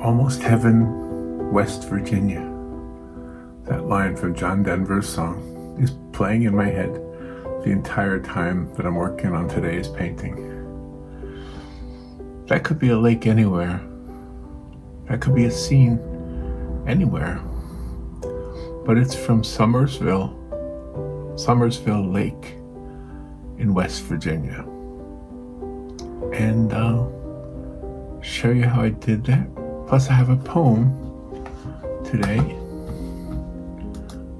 Almost Heaven, West Virginia. That line from John Denver's song is playing in my head the entire time that I'm working on today's painting. That could be a lake anywhere. That could be a scene anywhere. But it's from Summersville Lake in West Virginia. And I'll show you how I did that. Plus I have a poem today.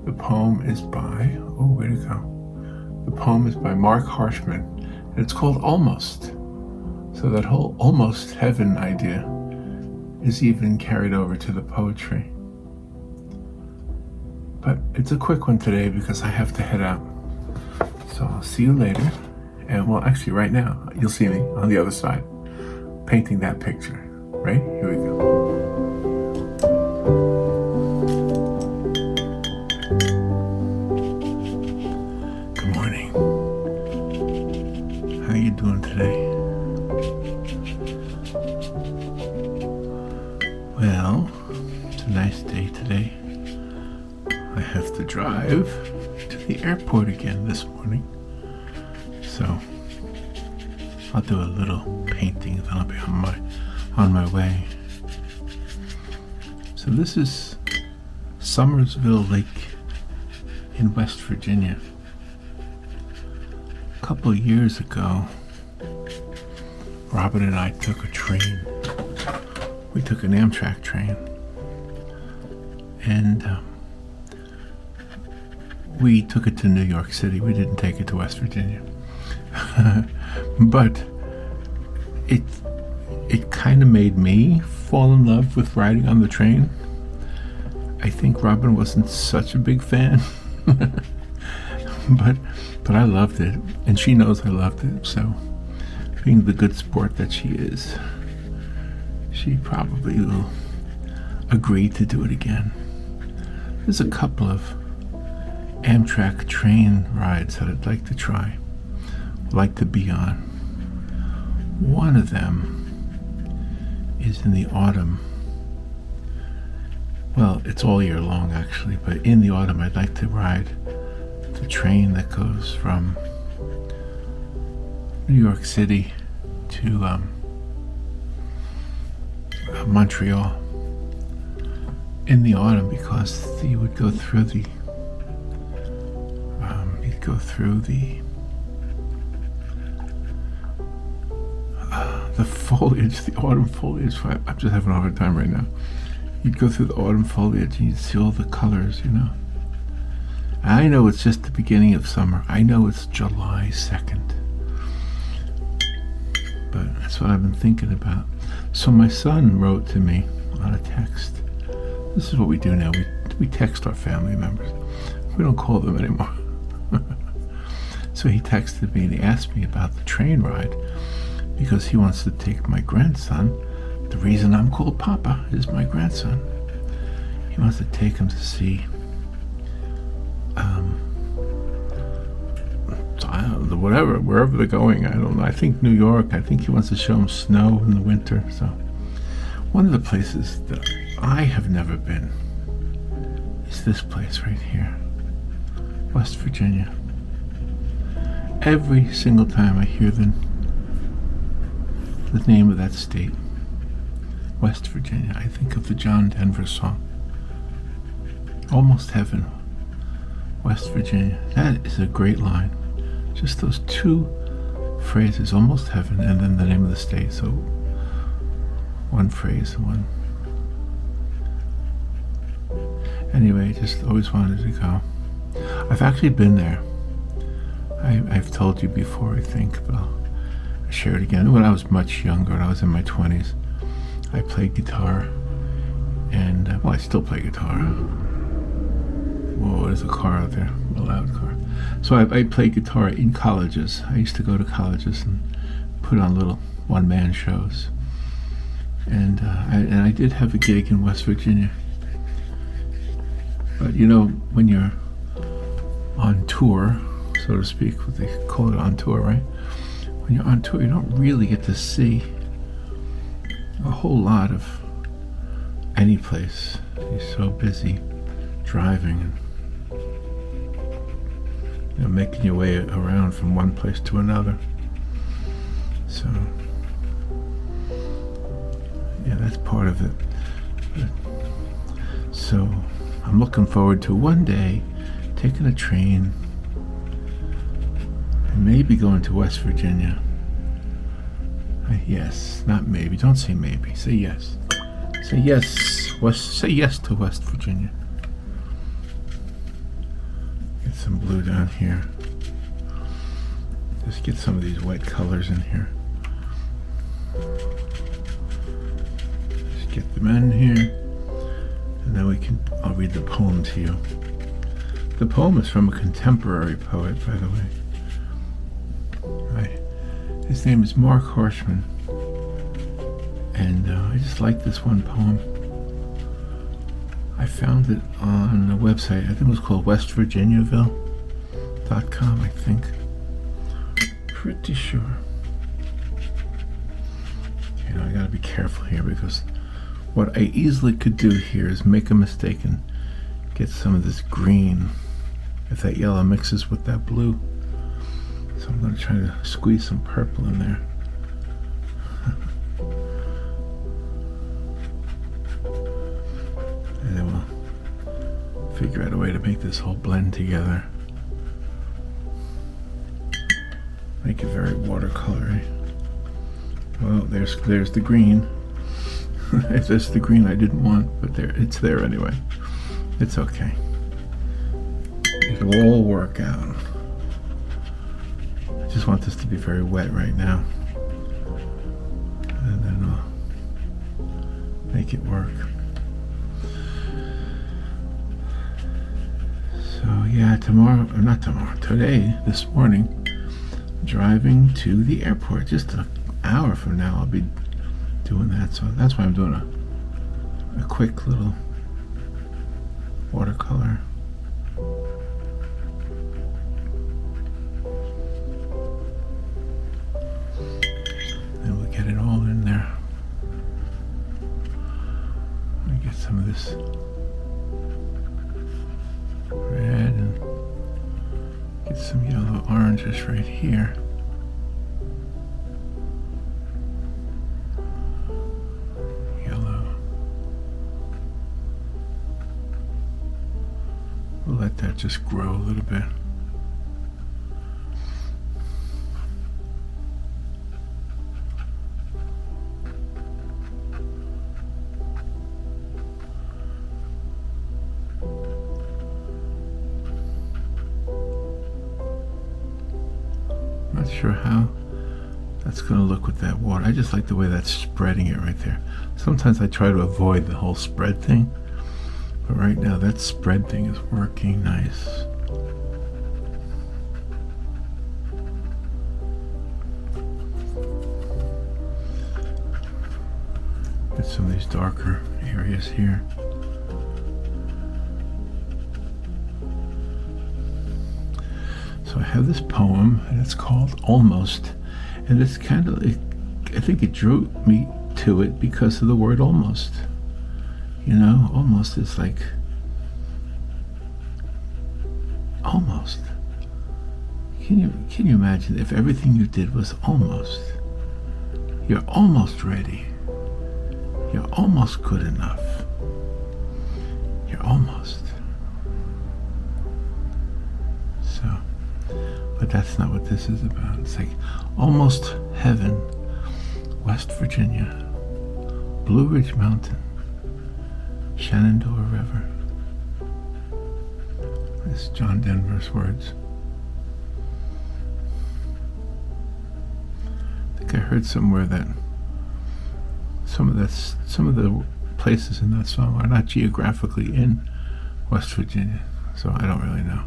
The poem is by, where'd it go? The poem is by Mark Harshman, and it's called Almost. So that whole almost heaven idea is even carried over to the poetry. But it's a quick one today because I have to head out. So I'll see you later. And well, actually right now, you'll see me on the other side, painting that picture. Right? Here we go. Good morning. How you doing today? Well, it's a nice day today. I have to drive to the airport again this morning. So I'll do a little painting, then I'll be on my way. So this is Summersville Lake in West Virginia. A couple of years ago, Robin and I took a train. We took an Amtrak train, and we took it to New York City. We didn't take it to West Virginia. But it kind of made me fall in love with riding on the train. I think Robin wasn't such a big fan, but I loved it, and she knows I loved it. So, being the good sport that she is, she probably will agree to do it again. There's a couple of Amtrak train rides that I'd like to try, like to be on. One of them is in the autumn. Well, it's all year long actually, but in the autumn I'd like to ride the train that goes from New York City to Montreal in the autumn, because you would go through the the foliage, the autumn foliage. I'm just having a hard time right now. You'd go through the autumn foliage and you'd see all the colors, you know. I know it's just the beginning of summer. I know it's July 2nd. But that's what I've been thinking about. So my son wrote to me on a text. This is what we do now. We text our family members. We don't call them anymore. So he texted me and he asked me about the train ride because he wants to take my grandson. The reason I'm called Poppa is my grandson. He wants to take him to see wherever they're going. I don't know. I think New York. I think he wants to show him snow in the winter. So one of the places that I have never been is this place right here, West Virginia. Every single time I hear the name of that state, West Virginia, I think of the John Denver song, Almost Heaven, West Virginia. That is a great line. Just those two phrases, Almost Heaven, and then the name of the state. So one phrase, one. Anyway, just always wanted to go. I've actually been there. I've told you before, I think, but I'll share it again. When I was much younger, when I was in my 20s, I played guitar, and I still play guitar. Whoa, there's a car out there, a loud car. So I played guitar in colleges. I used to go to colleges and put on little one-man shows. And I did have a gig in West Virginia. But you know, when you're on tour, so to speak, what they call it, on tour, right? When you're on tour, you don't really get to see a whole lot of any place. He's so busy driving and making your way around from one place to another. So yeah, that's part of it. So I'm looking forward to one day taking a train and maybe going to West Virginia. Yes, not maybe. Don't say maybe. Say yes. Say yes. Say yes to West Virginia. Get some blue down here. Just get some of these white colors in here. Just get them in here. And then I'll read the poem to you. The poem is from a contemporary poet, by the way. His name is Mark Horshman. And I just like this one poem. I found it on a website. I think it was called westvirginiaville.com, I think. Pretty sure. You know, I gotta be careful here because what I easily could do here is make a mistake and get some of this green if that yellow mixes with that blue. So I'm going to try to squeeze some purple in there. And then we'll figure out a way to make this whole blend together. Make it very watercolory. Well, there's the green. That's the green I didn't want, but it's there anyway. It's okay. It'll all work out. I just want this to be very wet right now. And then I'll make it work. So yeah, today, this morning, driving to the airport. Just an hour from now I'll be doing that. So that's why I'm doing a quick little watercolor. And we'll get it all in there. Let me get some of this red and get some yellow oranges right here. We'll let that just grow a little bit. Not sure how that's going to look with that water. I just like the way that's spreading it right there. Sometimes I try to avoid the whole spread thing. But right now, that spread thing is working nice. Get some of these darker areas here. So I have this poem, and it's called Almost. And it's kind of, I think it drew me to it because of the word almost. You know, almost is like, almost. Can you imagine if everything you did was almost? You're almost ready. You're almost good enough. You're almost. So, but that's not what this is about. It's like almost heaven, West Virginia, Blue Ridge Mountain, Shenandoah River. It's John Denver's words. I think I heard somewhere that some of the places in that song are not geographically in West Virginia, so I don't really know.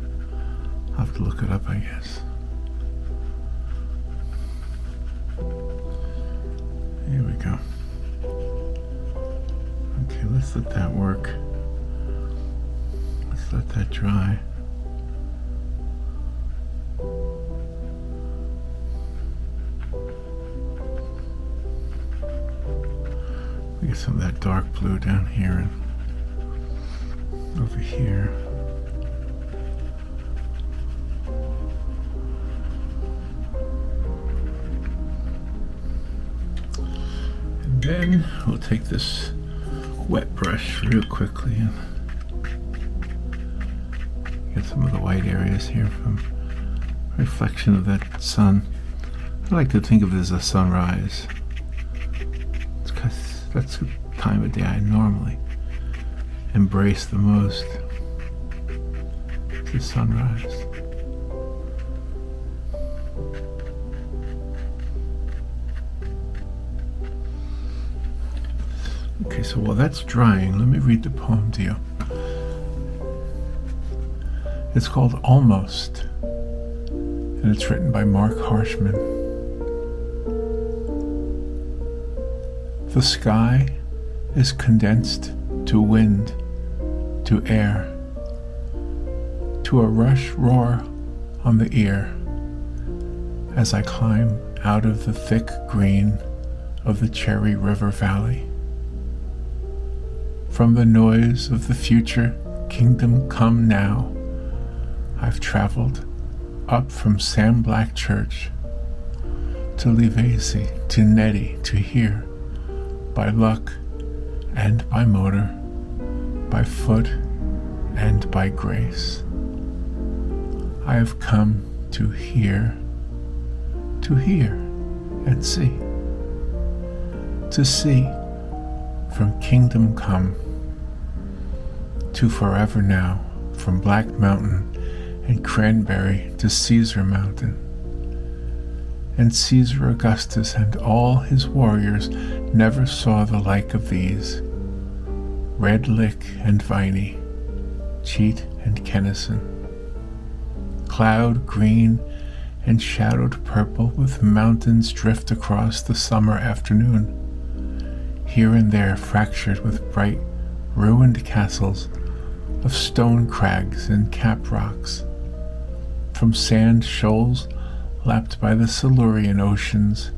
I'll have to look it up, I guess. Here we go. Okay, let's let that work. Let's let that dry. We Get some of that dark blue down here and over here. And then we'll take this wet brush real quickly and get some of the white areas here from reflection of that sun. I like to think of it as a sunrise. It's 'cause that's the time of day I normally embrace the most. It's the sunrise. Okay, so while that's drying, let me read the poem to you. It's called Almost, and it's written by Mark Harshman. The sky is condensed to wind, to air, to a rush roar on the ear, as I climb out of the thick green of the Cherry River Valley. From the noise of the future kingdom come now, I've traveled up from Sam Black Church to Livesi, to Nettie, to here, by luck and by motor, by foot and by grace. I have come to hear and see, to see from kingdom come to forever now, from Black Mountain and Cranberry to Caesar Mountain. And Caesar Augustus and all his warriors never saw the like of these. Red Lick and Viney, Cheat and Kennison, cloud green and shadowed purple with mountains drift across the summer afternoon, here and there fractured with bright, ruined castles of stone crags and cap rocks, from sand shoals lapped by the Silurian oceans,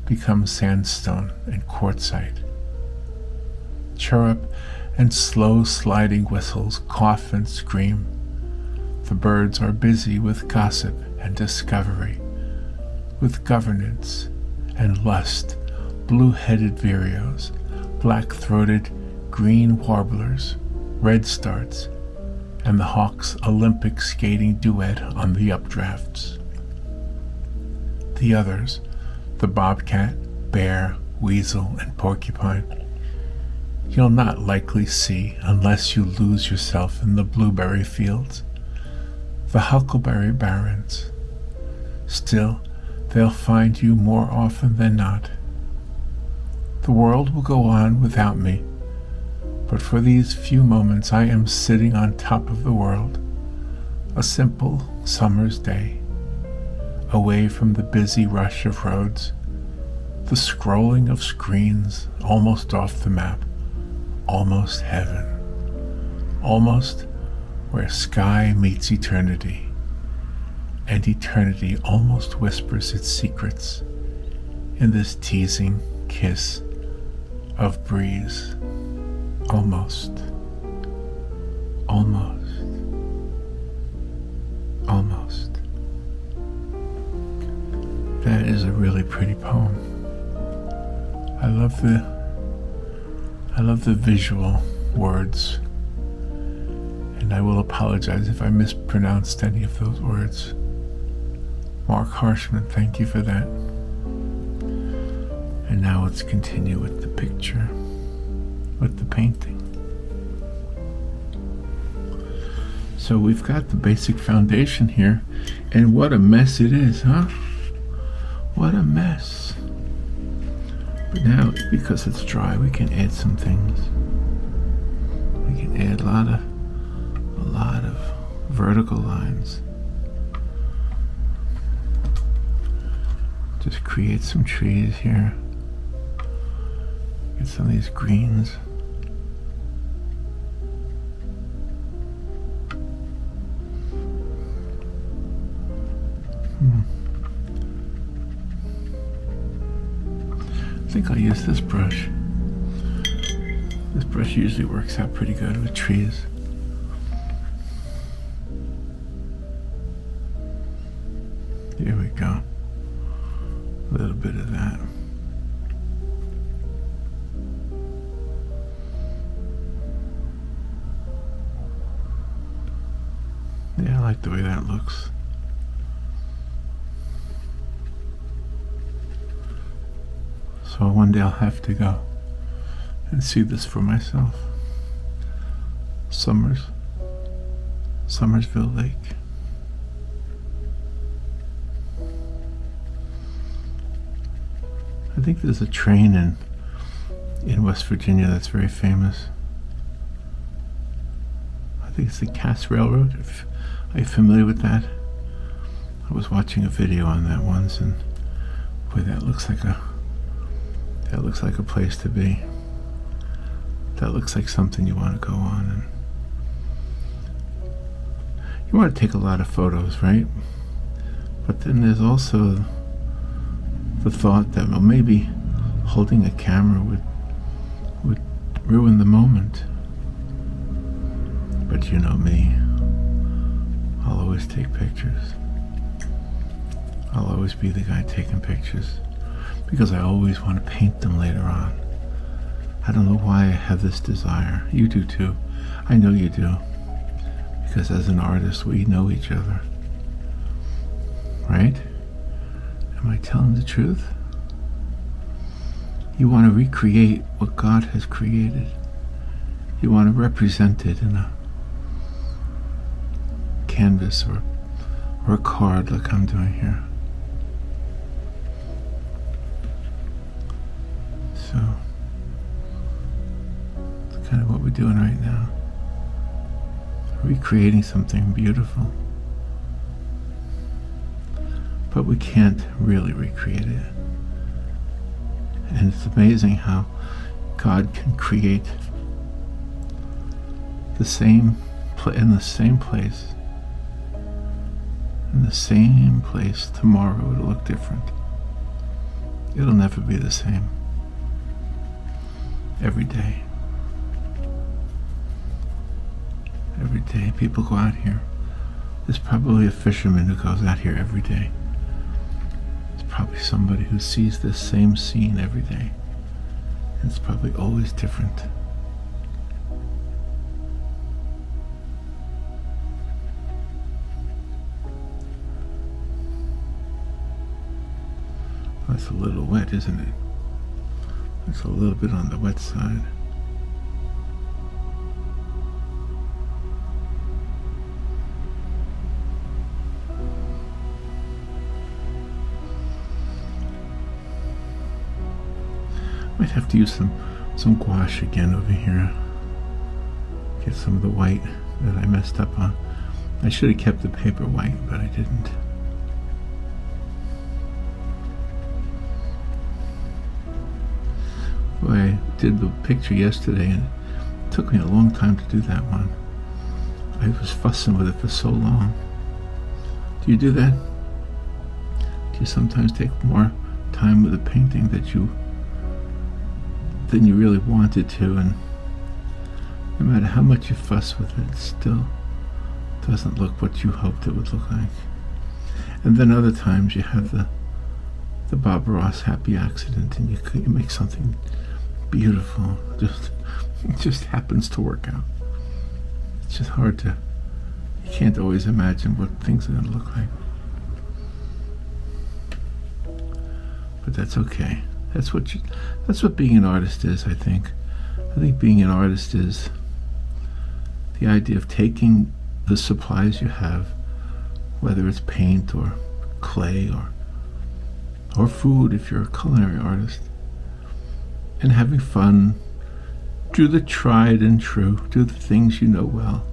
become sandstone and quartzite. Chirrup and slow sliding whistles cough and scream. The birds are busy with gossip and discovery, with governance and lust, blue-headed vireos, black-throated green warblers, redstarts, and the hawk's Olympic skating duet on the updrafts. The others, the bobcat, bear, weasel, and porcupine, you'll not likely see unless you lose yourself in the blueberry fields, the huckleberry barrens. Still, they'll find you more often than not. The world will go on without me, but for these few moments I am sitting on top of the world, a simple summer's day, away from the busy rush of roads, the scrolling of screens, almost off the map, almost heaven, almost where sky meets eternity, and eternity almost whispers its secrets in this teasing kiss of breeze. Almost, almost, almost. That is a really pretty poem. I love the visual words, and I will apologize if I mispronounced any of those words. Mark Harshman, thank you for that. And now let's continue with the picture, with the painting. So we've got the basic foundation here, and what a mess it is, huh? What a mess. But now, because it's dry, we can add some things. We can add a lot of vertical lines. Just create some trees here. Get some of these greens. I think I'll use this brush. This brush usually works out pretty good with trees. Here we go. A little bit of that. Yeah, I like the way that looks. So one day I'll have to go and see this for myself. Summersville Lake. I think there's a train in West Virginia that's very famous. I think it's the Cass Railroad. Are you familiar with that? I was watching a video on that once, and boy, that looks like a place to be. That looks like something you want to go on, and you want to take a lot of photos, right? But then there's also the thought that, well, maybe holding a camera would ruin the moment. But you know me, I'll always take pictures. I'll always be the guy taking pictures because I always want to paint them later on. I don't know why I have this desire. You do too. I know you do. Because as an artist, we know each other. Right? Am I telling the truth? You want to recreate what God has created. You want to represent it in a canvas or a card like I'm doing here. So, it's kind of what we're doing right now. Recreating something beautiful. But we can't really recreate it. And it's amazing how God can create in the same place tomorrow. It'll look different. It'll never be the same. Every day people go out here. There's probably a fisherman who goes out here every day. There's probably somebody who sees this same scene every day. And it's probably always different. That's a little wet, isn't it? It's a little bit on the wet side. Might have to use some gouache again over here. Get some of the white that I messed up on. I should have kept the paper white, but I didn't. Boy, I did the picture yesterday, and it took me a long time to do that one. I was fussing with it for so long. Do you do that? Do you sometimes take more time with a painting than you really wanted to, and no matter how much you fuss with it, it still doesn't look what you hoped it would look like? And then other times you have the Bob Ross happy accident, and you make something beautiful. It just happens to work out. It's just hard to, you can't always imagine what things are going to look like. But that's okay. That's what being an artist is, I think. I think being an artist is the idea of taking the supplies you have, whether it's paint or clay or food if you're a culinary artist, and having fun, do the tried and true, do the things you know well,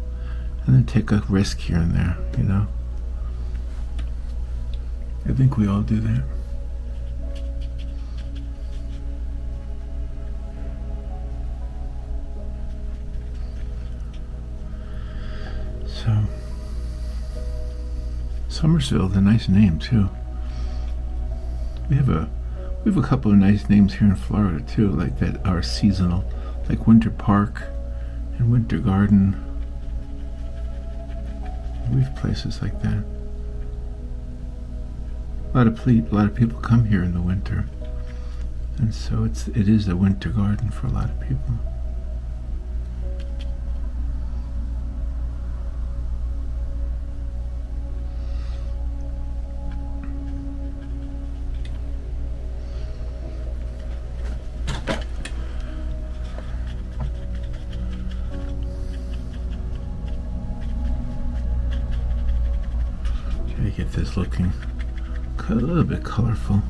and then take a risk here and there, you know? I think we all do that. So, Summersville, a nice name too. We have a couple of nice names here in Florida too, like that are seasonal, like Winter Park and Winter Garden. We have places like that. A lot of people come here in the winter, and so it is a winter garden for a lot of people. Try to get this looking a little bit colorful.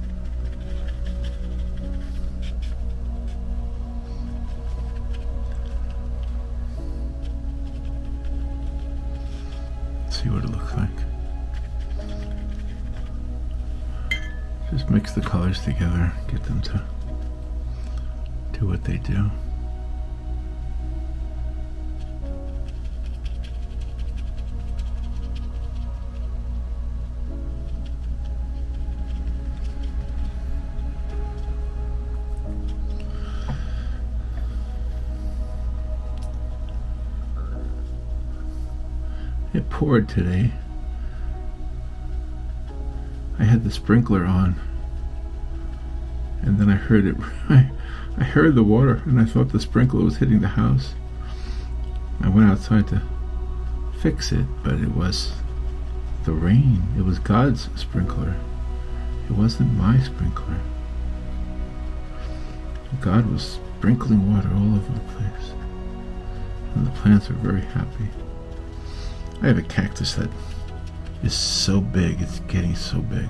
See what it looks like. Just mix the colors together, get them to do what they do. It poured today. I had the sprinkler on, and then I heard it. I heard the water, and I thought the sprinkler was hitting the house. I went outside to fix it, but it was the rain. It was God's sprinkler. It wasn't my sprinkler. God was sprinkling water all over the place, and the plants are very happy. I have a cactus that is so big, it's getting so big.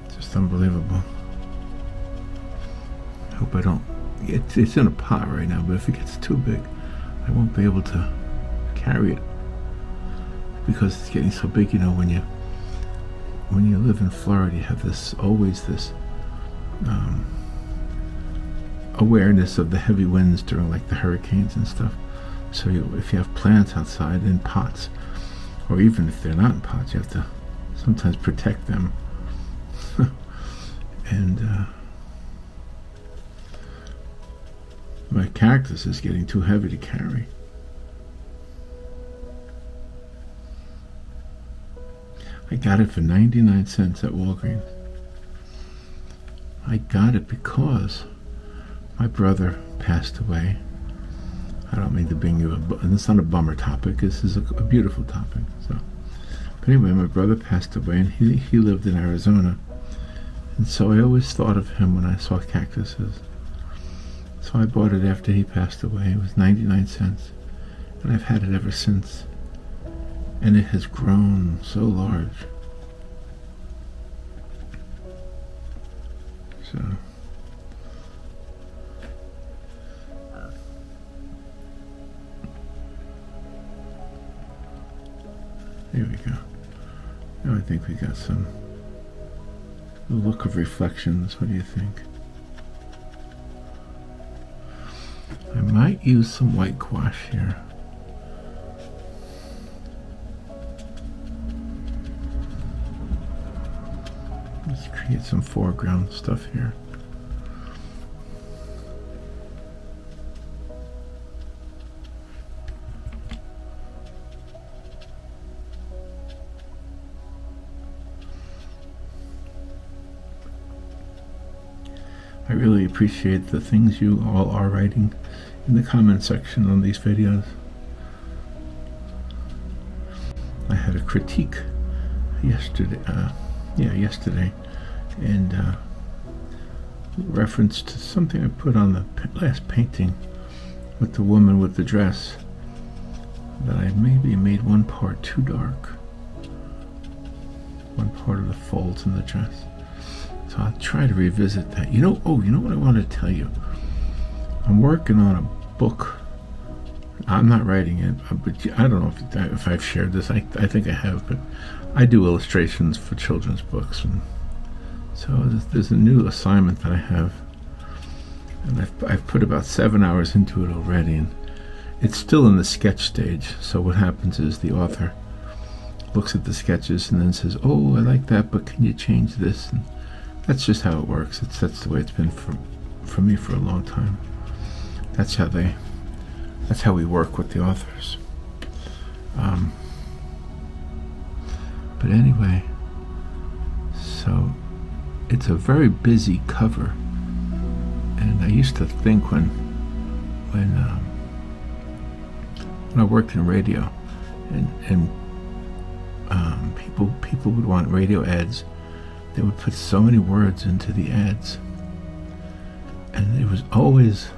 It's just unbelievable. I hope I don't, it's in a pot right now, but if it gets too big, I won't be able to carry it. Because it's getting so big, you know, when you live in Florida, you have always this awareness of the heavy winds during like the hurricanes and stuff. So if you have plants outside in pots, or even if they're not in pots, you have to sometimes protect them. And my cactus is getting too heavy to carry. I got it for 99 cents at Walgreens. I got it because my brother passed away. I don't mean to bring you and it's not a bummer topic. This is a beautiful topic. So, but anyway, my brother passed away, and he lived in Arizona, and so I always thought of him when I saw cactuses. So I bought it after he passed away. It was 99 cents, and I've had it ever since, and it has grown so large. So. There we go. Now I think we got some look of reflections. What do you think? I might use some white gouache here. Let's create some foreground stuff here. I really appreciate the things you all are writing in the comment section on these videos. I had a critique yesterday, and reference to something I put on the last painting with the woman with the dress, that I maybe made one part too dark, one part of the folds in the dress. So I'll try to revisit that. You know what I want to tell you? I'm working on a book. I'm not writing it, but I don't know if I've shared this. I think I have, but I do illustrations for children's books, and so there's a new assignment that I have, and I've put about 7 hours into it already, and it's still in the sketch stage. So what happens is the author looks at the sketches and then says, "Oh, I like that, but can you change this?" And that's just how it works. That's the way it's been for me for a long time. That's how we work with the authors. But anyway, so it's a very busy cover, and I used to think when I worked in radio, and people would want radio ads, they would put so many words into the ads, and it was always,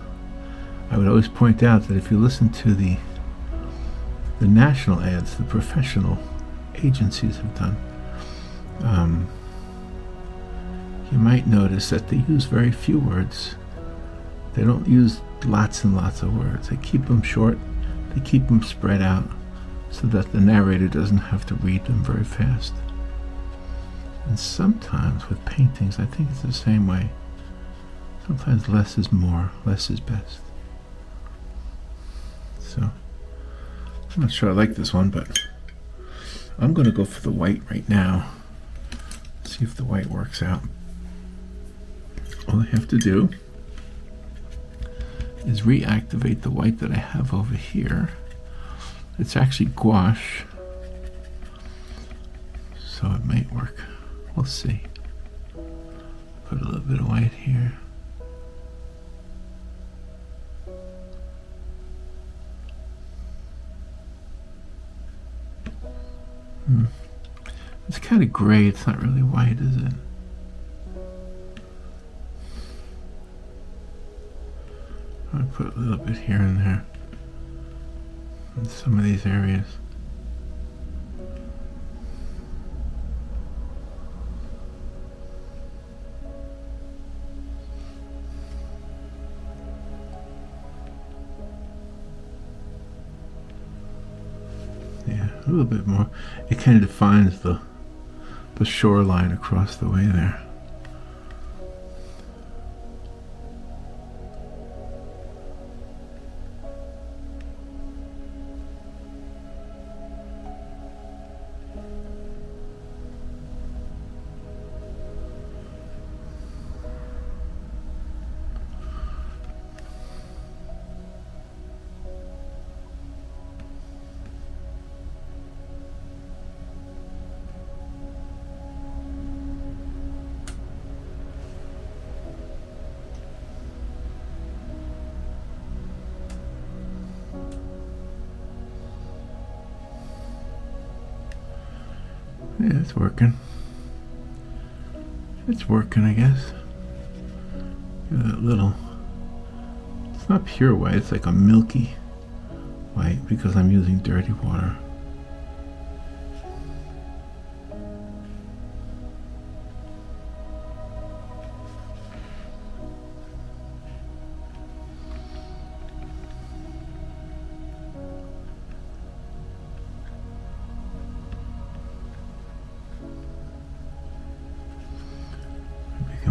I would always point out that if you listen to the national ads, the professional agencies have done, you might notice that they use very few words. They don't use lots and lots of words. They keep them short. They keep them spread out so that the narrator doesn't have to read them very fast. And sometimes with paintings, I think it's the same way. Sometimes less is more, less is best. So, I'm not sure I like this one, but I'm going to go for the white right now. See if the white works out. All I have to do is reactivate the white that I have over here. It's actually gouache, so it might work. We'll see. Put a little bit of white here. It's kind of gray. It's not really white, is it? I'll put a little bit here and there in some of these areas. Yeah, a little bit more. It kind of defines the shoreline across the way there. Yeah, it's working. It's working, I guess. Give it a little. It's not pure white, it's like a milky white because I'm using dirty water.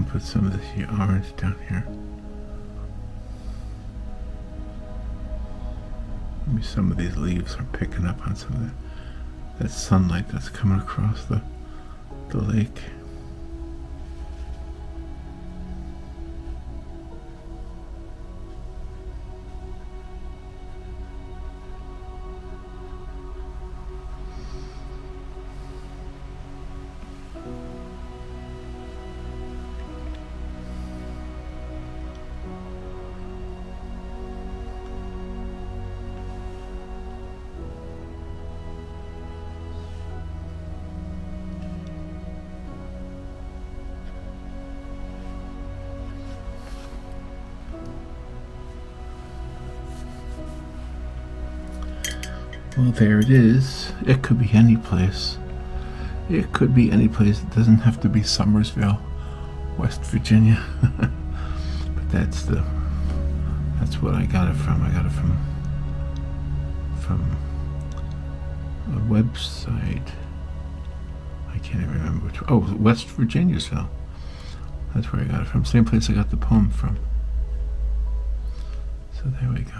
Put some of this orange down here. Maybe some of these leaves are picking up on some of that sunlight that's coming across the lake. Well, there it is. It could be any place. It could be any place. It doesn't have to be Summersville, West Virginia. But that's what I got it from. I got it from a website. I can't even remember which one. Oh, West Virginiasville. That's where I got it from. Same place I got the poem from. So there we go.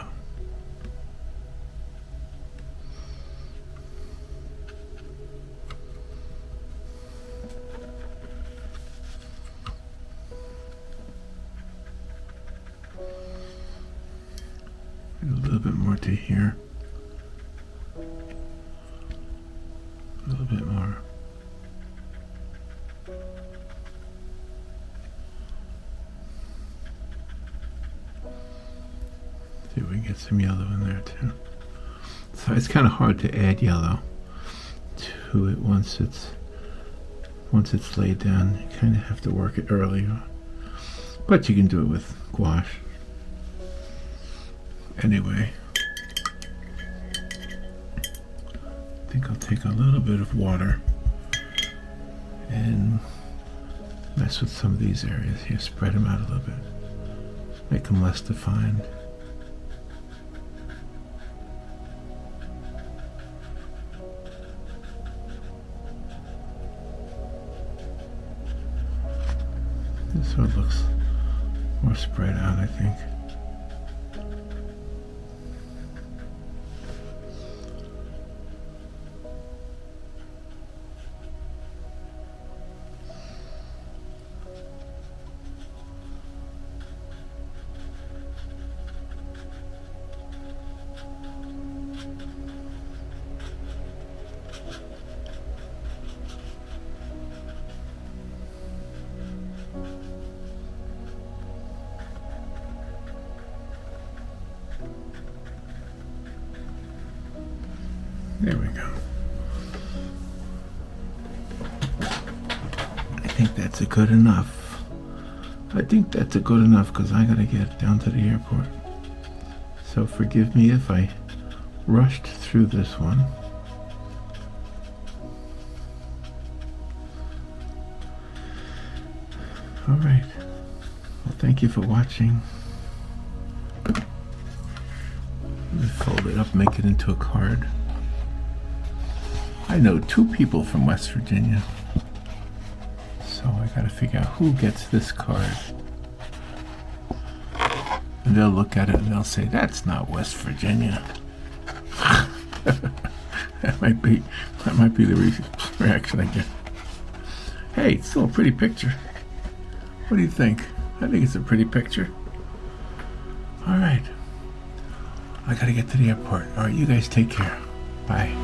A little bit more to here. A little bit more. See if we can get some yellow in there too. So it's kind of hard to add yellow to it once it's laid down. You kind of have to work it earlier, but you can do it with gouache. Anyway, I think I'll take a little bit of water and mess with some of these areas here. Spread them out a little bit, make them less defined. This one looks more spread out, I think. There we go. I think that's a good enough. I think that's a good enough because I gotta get down to the airport. So forgive me if I rushed through this one. All right. Well, thank you for watching. Fold it up, make it into a card. I know 2 people from West Virginia, so I gotta figure out who gets this card. And they'll look at it and they'll say, that's not West Virginia. that might be the reaction I get. Hey, it's still a pretty picture. What do you think? I think it's a pretty picture. All right. I gotta get to the airport. All right, you guys take care. Bye.